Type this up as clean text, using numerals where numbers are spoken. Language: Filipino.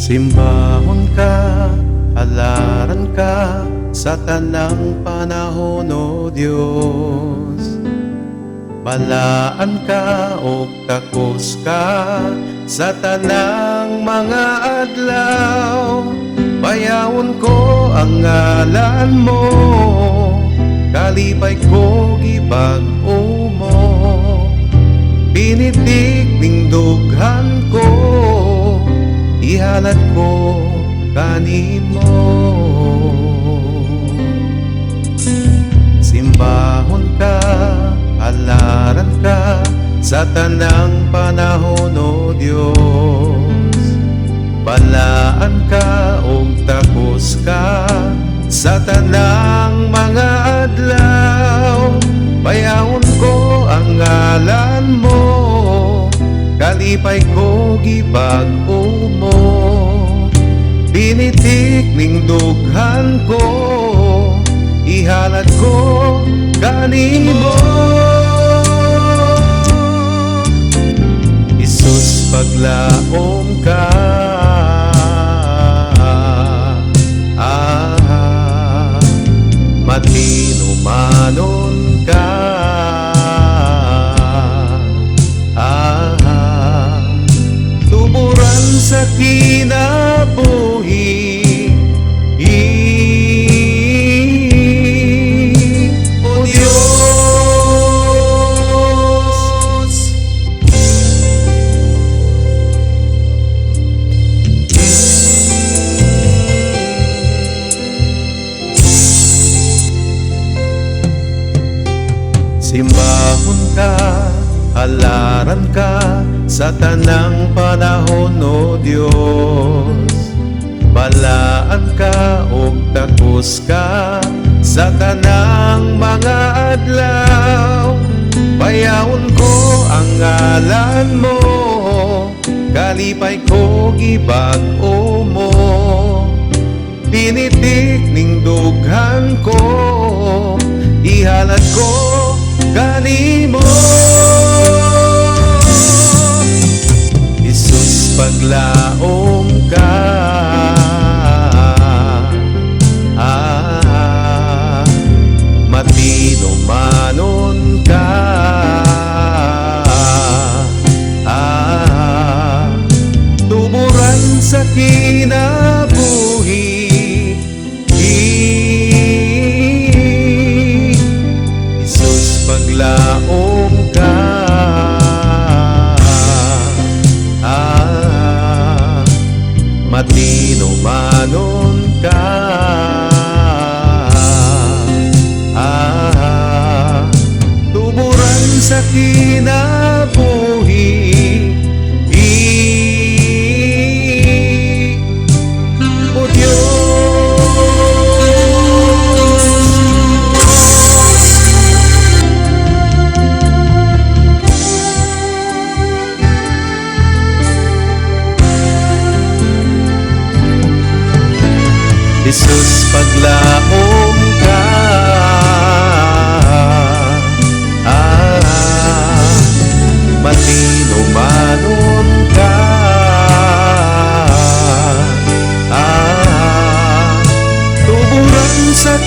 Simbahon ka, halaran ka sa tanang panahon, O Dios. Balaan ka o takos ka sa tanang mga adlaw. Bayawon ko ang ngalan mo, kalipay ko gibag-o mo. Pinitik ning dughan ko, ihalat ko kanimo. Simbahon ka, halaran ka sa tanang panahon, O Dios. Balaan ka o takos ka sa tanang mga adlaw. Bayawon ko ang ngalan mo, kalipay ko gibag-o mo. Pinitik ning dughan ko, ihalat ko kanimo. Isus, paglaom ka, matinumanon ka, tuburan sa kinabuhi. O Diyos, simbahon ka, halaran ka sa tanang panahon, O Diyos. Balaan ka o takos ka sa tanang mga adlaw. Bayawon ko ang ngalan mo, kalipay ko gibag-o mo. Pinitik ning dughan ko, ihalat ko kanimo. Isus, paglaom ka, matinumanon ka, tuburan sa kinabuhi. Isus, paglaom ka, matinumanon ka, tuburan sa kinabuhi. O Diyos, Jesus, paglaom ka, matinumanon ka, tuburan sa